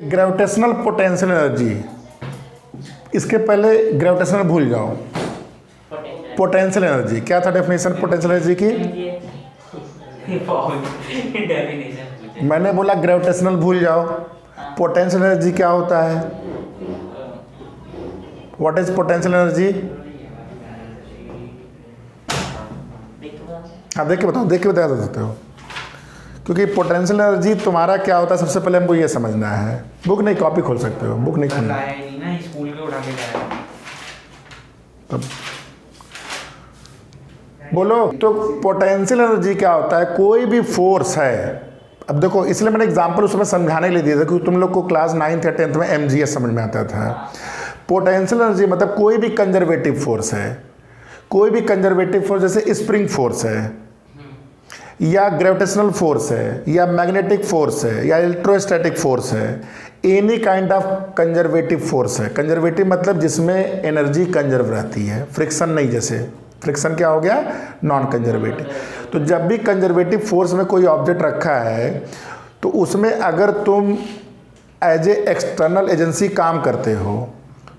Gravitational potential energy, इसके पहले gravitational भूल जाओ। पोटेंशियल एनर्जी क्या था डेफिनेशन पोटेंशियल एनर्जी की? मैंने बोला ग्रेविटेशनल भूल जाओ। पोटेंशियल एनर्जी क्या होता है? What is potential energy? हाँ देख के बताओ, देख के बता सकते हो, क्योंकि पोटेंशियल एनर्जी तुम्हारा क्या होता है सबसे पहले हमको ये समझना है। बुक नहीं, कॉपी खोल सकते हो, बुक नहीं खोलना स्कूल में उठा के लाया। तब बोलो तो पोटेंशियल एनर्जी क्या होता है? कोई भी फोर्स है। अब देखो इसलिए मैंने एग्जांपल उसमें समझाने के लिए दिया था क्योंकि तुम लोग को क्लास 9th या 10th में एमजीएस समझ में आता था। पोटेंशियल एनर्जी मतलब कोई भी कंजर्वेटिव फोर्स है, कोई भी कंजर्वेटिव फोर्स, जैसे स्प्रिंग फोर्स है या ग्रेविटेशनल फोर्स है या मैग्नेटिक फोर्स है या इलेक्ट्रोस्टैटिक फोर्स है, any kind of conservative force है। कंजर्वेटिव मतलब जिसमें एनर्जी कंजर्व रहती है, फ्रिक्शन नहीं। जैसे फ्रिक्शन क्या हो गया? Non conservative. तो जब भी कंजर्वेटिव फोर्स में कोई ऑब्जेक्ट रखा है तो उसमें अगर तुम एज ए एक्सटर्नल एजेंसी काम करते हो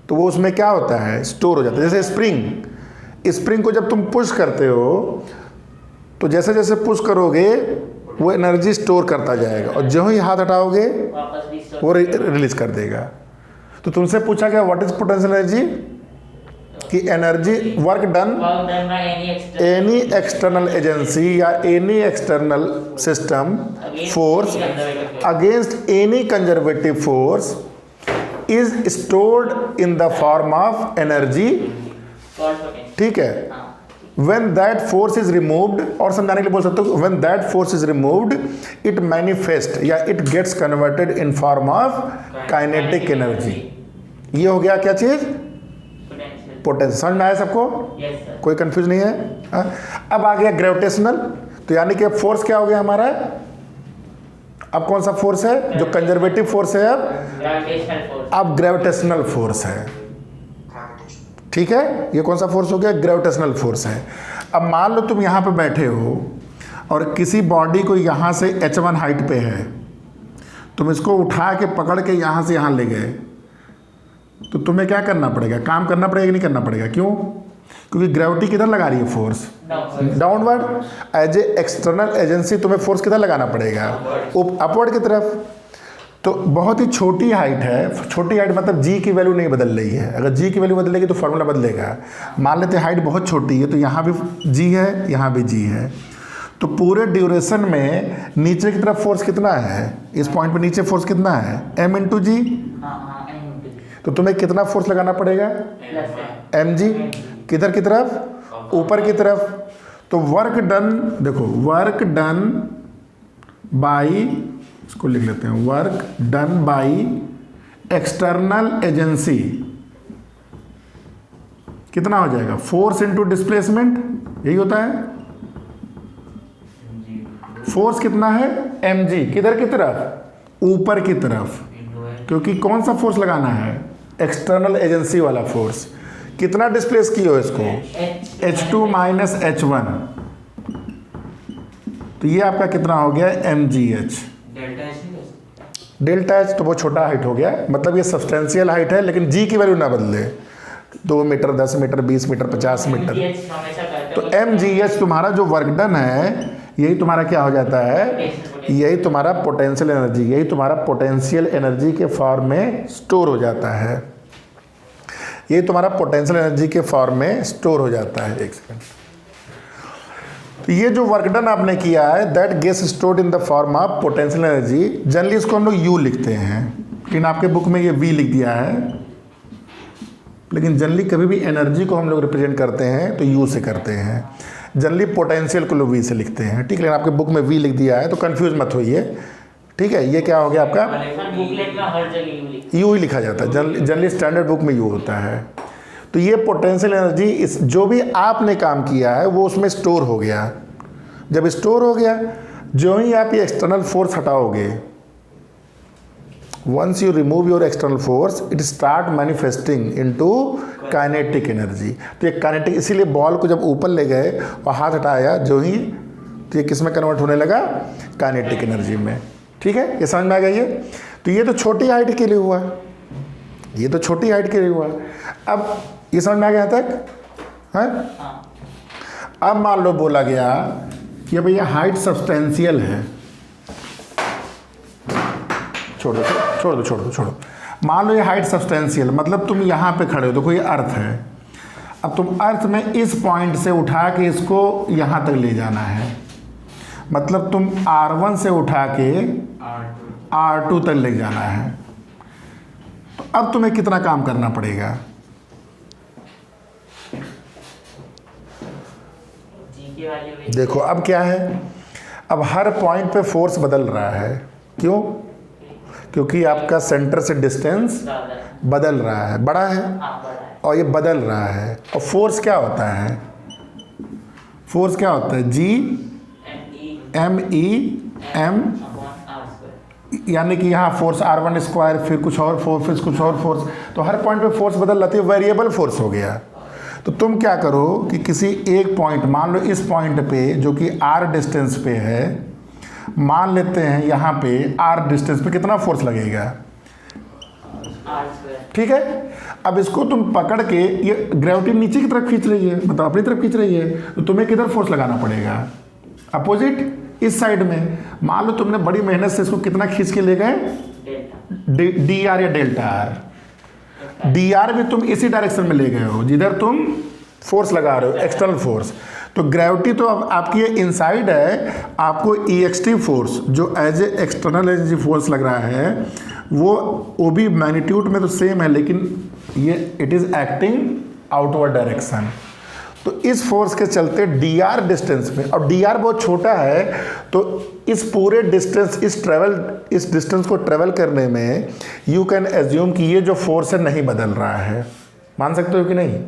तो वो उसमें क्या होता है? स्टोर हो जाता है। जैसे स्प्रिंग को जब तुम पुश करते हो तो जैसे जैसे पुश करोगे वो एनर्जी स्टोर करता जाएगा और जो ही हाथ हटाओगे वो रिलीज कर देगा। तो तुमसे पूछा गया व्हाट इज पोटेंशियल एनर्जी, कि energy work done any external agency या any external system force against any conservative force is stored in the form of energy. ठीक है, when that force is removed, और समझाने के लिए बोल सकते हो when that force is removed it manifest या it gets converted in form of kinetic energy। ये हो गया क्या चीज? पोटेंशियल। समझ में आया सबको? कोई कंफ्यूज नहीं है? अब आ गया ग्रेविटेशनल। तो यानी कि फोर्स क्या हो गया हमारा? अब कौन सा फोर्स है? जो कंजर्वेटिव फोर्स है अब ग्रेविटेशनल फोर्स है। ठीक है, ये कौन सा फोर्स हो गया? ग्रेविटेशनल फोर्स है। अब मान लो तुम यहाँ पे बैठे हो और किसी बॉडी को यहाँ से h1 हाइट पे है, तुम इसको उठा के पकड़ के यहाँ से यहाँ ले गए, तो तुम्हें क्या करना पड़ेगा? काम करना पड़ेगा कि नहीं करना पड़ेगा? क्यों? क्योंकि ग्रेविटी किधर लगा रही है? Force downward. As a external agency तुम्हें फोर्स किधर लगाना पड़ेगा? अपवर्ड की तरफ। तो बहुत ही छोटी हाइट है। छोटी हाइट मतलब जी की वैल्यू नहीं बदल रही है। अगर जी की वैल्यू बदलेगी तो फॉर्मूला बदलेगा। मान लेते हैं हाइट बहुत छोटी है तो यहाँ भी जी है, यहाँ भी जी है। तो पूरे ड्यूरेशन में नीचे की तरफ फोर्स कितना है? इस पॉइंट पे नीचे फोर्स कितना है? m इंटू जी। तो तुम्हें कितना फोर्स लगाना पड़ेगा? mg। किधर की तरफ? ऊपर की तरफ। तो वर्क डन, देखो वर्क डन बाई, इसको लिख लेते हैं, work done by external agency कितना हो जाएगा? फोर्स इंटू डिस्प्लेसमेंट, यही होता है। फोर्स कितना है? mg। किधर की तरफ? ऊपर की तरफ। क्योंकि कौन सा फोर्स लगाना है? एक्सटर्नल एजेंसी वाला फोर्स। कितना डिस्प्लेस की हो इसको? h2 minus h1। तो ये आपका कितना हो गया? mgh। डेल्टा एच तो बहुत छोटा हाइट हो गया, मतलब ये सब्सटेंशियल हाइट है लेकिन जी की वैल्यू ना बदले। 2 मीटर, 10 मीटर, 20 मीटर, 50 मीटर। तो mgh तुम्हारा जो वर्क डन है यही तुम्हारा क्या हो जाता है? यही तुम्हारा पोटेंशियल एनर्जी, यही तुम्हारा पोटेंशियल एनर्जी के फॉर्म में स्टोर हो जाता है। यही तुम्हारा पोटेंशियल एनर्जी के फॉर्म में स्टोर हो जाता है। एक सेकंड। तो ये जो वर्क डन आपने किया है that gets stored in the form of potential energy. Generally इसको हम लोग यू लिखते हैं, लेकिन आपके बुक में ये वी लिख दिया है। लेकिन जनरली कभी भी एनर्जी को हम लोग रिप्रेजेंट करते हैं तो यू से करते हैं। जनरली पोटेंशियल को लोग वी से लिखते हैं। ठीक है, लेकिन आपके बुक में वी लिख दिया है तो कंफ्यूज मत होइए। ठीक है, ये क्या हो गया आपका? यू ही लिखा जाता है। जनरली स्टैंडर्ड बुक में यू होता है। तो ये पोटेंशियल एनर्जी इस जो भी आपने काम किया है वो उसमें स्टोर हो गया। जब स्टोर हो गया, जो ही आप ये एक्सटर्नल फोर्स हटाओगे, once you remove your external force it start manifesting into kinetic energy. तो ये काइनेटिक, इसीलिए बॉल को जब ऊपर ले गए और हाथ हटाया जो ही, तो ये किस में कन्वर्ट होने लगा? काइनेटिक एनर्जी में। ठीक है, ये समझ में आ गई है? तो ये तो छोटी हाइट के लिए हुआ, ये तो छोटी हाइट के लिए हुआ। अब ये समझ में आ गया तक है? अब मान लो बोला गया कि भैया हाइट सब्सटेंशियल है, छोड़ो छोड़ दो छोड़ दो छोड़ो। मान लो ये हाइट सब्सटेंशियल, मतलब तुम यहाँ पे खड़े हो, देखो ये अर्थ है। अब तुम अर्थ में इस पॉइंट से उठा के इसको यहाँ तक ले जाना है, मतलब तुम R1 से उठा के R2 तक ले जाना है। तो अब तुम्हें कितना काम करना पड़ेगा? देखो अब क्या है, अब हर पॉइंट पे फोर्स बदल रहा है। क्यों? क्योंकि आपका सेंटर से डिस्टेंस बदल रहा है, बड़ा है और ये बदल रहा है। और फोर्स क्या होता है? फोर्स क्या होता है? G/M यानी कि यहाँ फोर्स R1 स्क्वायर, फिर कुछ और फोर्स, फिर कुछ और फोर्स। तो हर पॉइंट पे फोर्स बदल रही है, वेरिएबल फोर्स हो गया। तो तुम क्या करो कि किसी एक पॉइंट, मान लो इस पॉइंट पे जो कि R डिस्टेंस पे है, मान लेते हैं यहाँ पे R डिस्टेंस पे कितना फोर्स लगेगा? ठीक है। अब इसको तुम पकड़ के, ये ग्रेविटी नीचे की तरफ खींच रही है, मतलब अपनी तरफ खींच रही है, तो तुम्हें किधर फोर्स लगाना पड़ेगा? अपोजिट, इस साइड में। मान लो तुमने बड़ी मेहनत से इसको कितना खींच के ले गए? डी आर या डेल्टा आर। डी आर भी तुम इसी डायरेक्शन में ले गए हो जिधर तुम फोर्स लगा रहे हो, एक्सटर्नल फोर्स। तो ग्रेविटी तो अब आपकी ये इनसाइड है, आपको EXT फोर्स जो as a external energy force लग रहा है, वो भी मैग्नीट्यूड में तो सेम है, लेकिन ये it is acting outward direction. तो इस फोर्स के चलते DR डिस्टेंस में, और DR बहुत छोटा है, तो इस पूरे डिस्टेंस, इस डिस्टेंस को ट्रेवल करने में यू कैन एज्यूम कि ये जो फोर्स है नहीं बदल रहा है। मान सकते हो कि नहीं?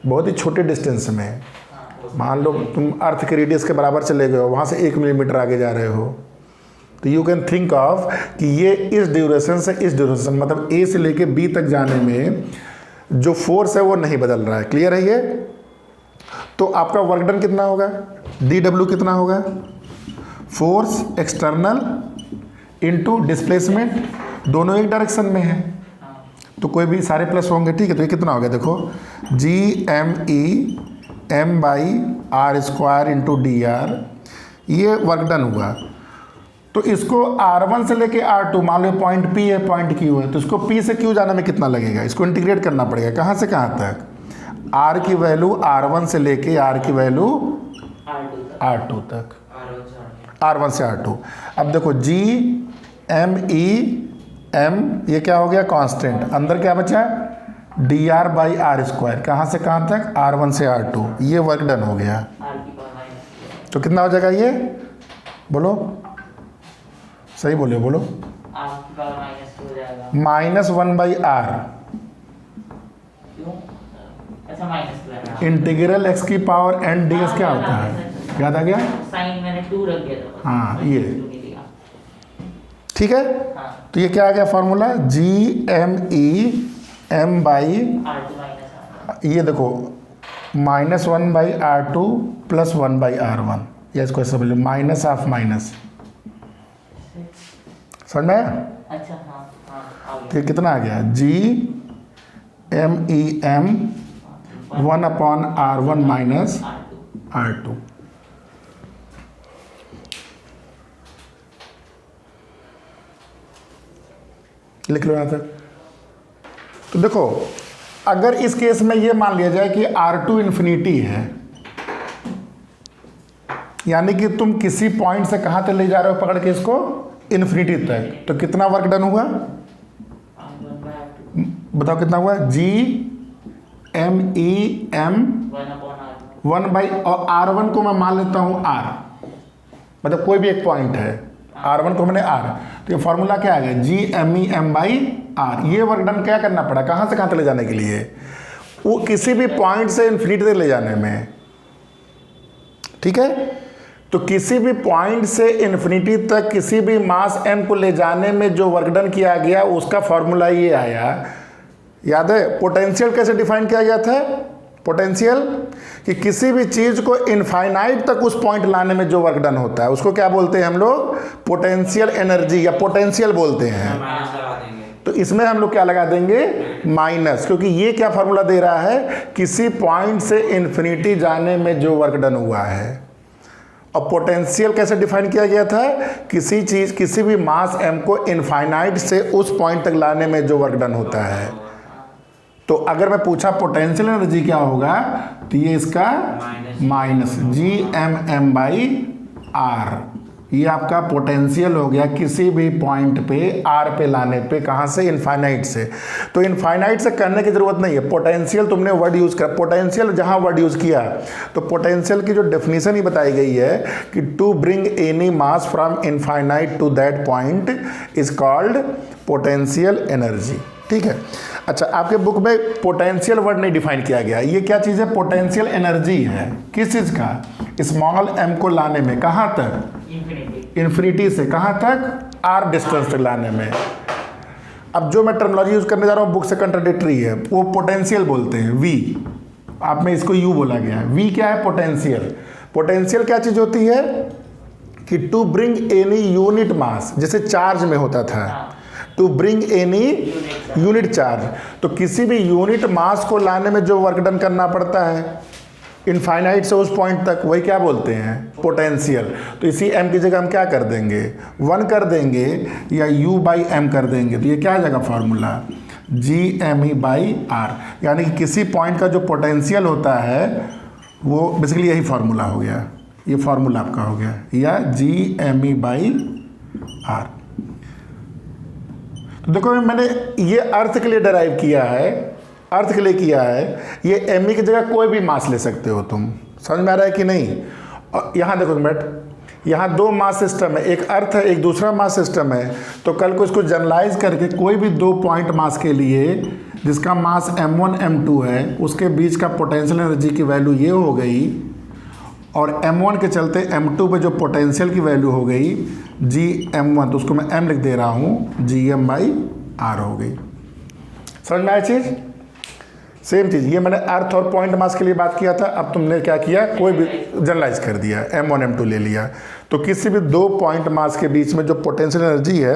बहुत ही छोटे डिस्टेंस में, मान लो तुम अर्थ के रेडियस के बराबर चले गए हो, वहाँ से 1 मिलीमीटर आगे जा रहे हो, तो यू कैन थिंक ऑफ कि ये इस ड्यूरेशन से इस ड्यूरेशन, मतलब A से लेके B तक जाने में जो फोर्स है वो नहीं बदल रहा है। क्लियर है ये? तो आपका वर्क डन कितना होगा? DW कितना होगा? फोर्स एक्सटर्नल इनटू डिस्प्लेसमेंट, दोनों एक डायरेक्शन में है, तो कोई भी सारे प्लस होंगे। ठीक है, तो ये कितना हो गया? देखो G/M/R² इंटू DR, ये वर्क डन हुआ। तो इसको R1 से लेके R2, मान लो पॉइंट P है, पॉइंट Q है, तो इसको P से Q जाने में कितना लगेगा? इसको इंटीग्रेट करना पड़ेगा। कहाँ से कहाँ तक? R की वैल्यू R1 से लेके R की वैल्यू R2 तक, R1 से R2। अब देखो G/M/M, ये क्या हो गया? कांस्टेंट। अंदर क्या बचा? DR/R²। कहाँ से कहाँ तक? R1 से R2। ये वर्क डन हो गया। तो कितना हो जाएगा ये? बोलो, सही बोलो, बोलो। -1/R इंटीग्रल x की पावर n ds क्या होता है? याद आ गया? साइन मैंने 2 रख दिया था। हाँ, ये ठीक है। तो ये क्या आ गया फॉर्मूला? G/M/M, ये देखो -1/R2 + 1/R1, या इसको ऐसा बोलिए माइनस ऑफ माइनस। समझ में आया? अच्छा, हाँ हाँ। तो ये कितना आ गया? G/M/M 1/R1 - R2। लिख लो यहाँ तक। तो देखो, अगर इस केस में ये मान लिया जाए कि R2 इन्फिनिटी है, यानी कि तुम किसी पॉइंट से कहाँ तक ले जा रहे हो पकड़ के इसको? इन्फिनिटी तक। तो कितना वर्क डन हुआ? बताओ कितना हुआ? G/M/M 1/, और R1 को मैं मान लेता हूँ R, मतलब कोई भी एक पॉइंट है, R1 को मैंने R। तो ये फॉर्मूला क्या आ गया? G/M/M/R। ये वर्क डन क्या करना पड़ा? कहाँ से कहाँ तक ले जाने के लिए? वो किसी भी पॉइंट से इन्फिनिटी तक ले जाने में। ठीक है, तो किसी भी पॉइंट से इन्फिनिटी तक किसी भी मास m को ले जाने में जो वर्क डन किया गया, उसका फॉर्मूला ये आया। याद है पोटेंशियल कैसे डिफाइन किया गया था? पोटेंशियल कि किसी भी चीज़ को इनफाइनाइट तक उस पॉइंट लाने में जो वर्क डन होता है उसको क्या बोलते हैं हम लोग? पोटेंशियल एनर्जी या पोटेंशियल बोलते हैं। माइनस लगा देंगे। तो इसमें हम लोग क्या लगा देंगे? माइनस, क्योंकि ये क्या फार्मूला दे रहा है? किसी पॉइंट से इन्फिनिटी जाने में जो वर्क डन हुआ है। और पोटेंशियल कैसे डिफाइन किया गया था? किसी चीज़, किसी भी मास m को इनफाइनाइट से उस पॉइंट तक लाने में जो वर्क डन होता है। तो अगर मैं पूछा पोटेंशियल एनर्जी क्या होगा, तो ये इसका माइनस Gmm/r, ये आपका पोटेंशियल हो गया किसी भी पॉइंट पे r पे लाने पे। कहाँ से? इनफाइनाइट से। तो इनफाइनाइट से करने की ज़रूरत नहीं है। पोटेंशियल तुमने वर्ड यूज़ कर, पोटेंशियल जहाँ वर्ड यूज़ किया तो पोटेंशियल की जो डेफिनेशन ही बताई गई है कि to bring any mass from infinite to that point is called potential energy. ठीक है। अच्छा, आपके बुक में पोटेंशियल वर्ड नहीं डिफाइन किया गया। ये क्या चीज़ है? पोटेंशियल एनर्जी है। किस चीज़ का? स्मॉल m को लाने में। कहाँ तक? इन्फिनिटी से कहाँ तक? r डिस्टेंस तक लाने में। अब जो मैं टर्मिनोलॉजी यूज़ करने जा रहा हूँ बुक से कंट्राडिक्टरी है। वो पोटेंशियल बोलते हैं v, आप में इसको u बोला गया है। v क्या है? पोटेंशियल। पोटेंशियल क्या चीज़ होती है? कि to bring any unit mass, जैसे चार्ज में होता था, to bring any unit charge. तो किसी भी यूनिट मास को लाने में जो वर्क डन करना पड़ता है इनफाइनाइट से उस पॉइंट तक, वही क्या बोलते हैं? पोटेंशियल। तो इसी m की जगह हम क्या कर देंगे? 1 कर देंगे या u/m कर देंगे। तो ये क्या आ जाएगा फार्मूला? Gme/r, यानी कि किसी पॉइंट का जो पोटेंशियल होता है वो बेसिकली यही फार्मूला हो गया। ये फार्मूला आपका हो गया, या Gme/r। तो देखो मैंने ये अर्थ के लिए डराइव किया है, अर्थ के लिए किया है। ये एम की जगह कोई भी मास ले सकते हो तुम। समझ में आ रहा है कि नहीं? और यहाँ देखो मिनट, यहाँ 2 मास सिस्टम है, एक अर्थ है, एक दूसरा मास सिस्टम है। तो कल को इसको जनरलाइज करके कोई भी 2 पॉइंट मास के लिए जिसका मास m1 m2 है उसके बीच का पोटेंशियल एनर्जी की वैल्यू ये हो गई, और m1 के चलते m2 पे जो पोटेंशियल की वैल्यू हो गई Gm1, तो उसको मैं m लिख दे रहा हूँ, Gm/r हो गई। समझ में आया चीज़? सेम चीज़ ये मैंने अर्थ और पॉइंट मास के लिए बात किया था। अब तुमने क्या किया? कोई भी जनरलाइज कर दिया, m1 m2 ले लिया। तो किसी भी 2 पॉइंट मास के बीच में जो पोटेंशियल एनर्जी है,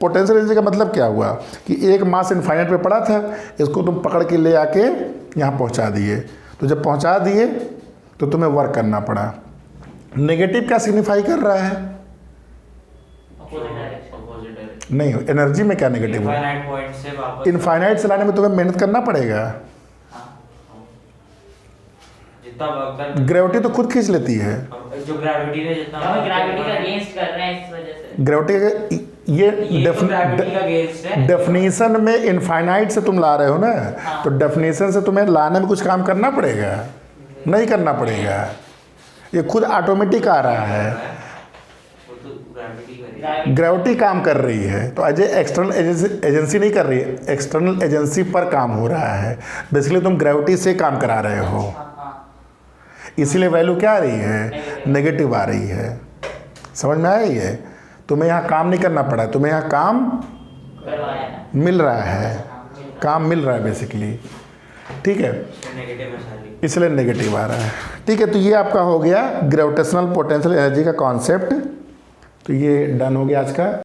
पोटेंशियल एनर्जी का मतलब क्या हुआ कि एक मास इनफाइनाइट पे पड़ा था, इसको तुम पकड़ के ले आके यहाँ पहुँचा दिए। तो जब पहुँचा दिए तो तुम्हें वर्क करना पड़ा। नेगेटिव क्या सिग्निफाई कर रहा है? नहीं, एनर्जी में क्या नेगेटिव है? इनफाइनाइट पॉइंट से वापस, इनफाइनाइट से लाने में तुम्हें मेहनत करना पड़ेगा। जितना वर्क कर, ग्रेविटी तो खुद खींच लेती है। जो ग्रेविटी ने जितना हम ग्रेविटी का अगेंस्ट कर रहे हैं इस वजह से। ग्रेविटी ये तो ग्रेविटी का अगेंस्ट है। डेफिनेशन में इनफाइनाइट से तुम ला रहे हो ना, तो डेफिनेशन से तुम्हें लाने में कुछ काम करना पड़ेगा? नहीं करना पड़ेगा, ये खुद ऑटोमेटिक आ रहा है। वो तो ग्रेविटी करेगी। ग्रेविटी काम कर रही है। तो अजय एक्सटर्नल एजेंसी नहीं कर रही है, एक्सटर्नल एजेंसी पर काम हो रहा है। बेसिकली तुम ग्रेविटी से काम करा रहे हो, इसीलिए वैल्यू क्या आ रही है? नेगेटिव आ रही है। समझ में आया? ये तुम्हें यहाँ काम नहीं करना पड़ा, तुम्हें यहाँ काम मिल रहा है, काम मिल रहा है बेसिकली। ठीक है, इसलिए नेगेटिव आ रहा है। ठीक है, तो ये आपका हो गया ग्रेविटेशनल पोटेंशियल एनर्जी का कॉन्सेप्ट। तो ये डन हो गया आज का।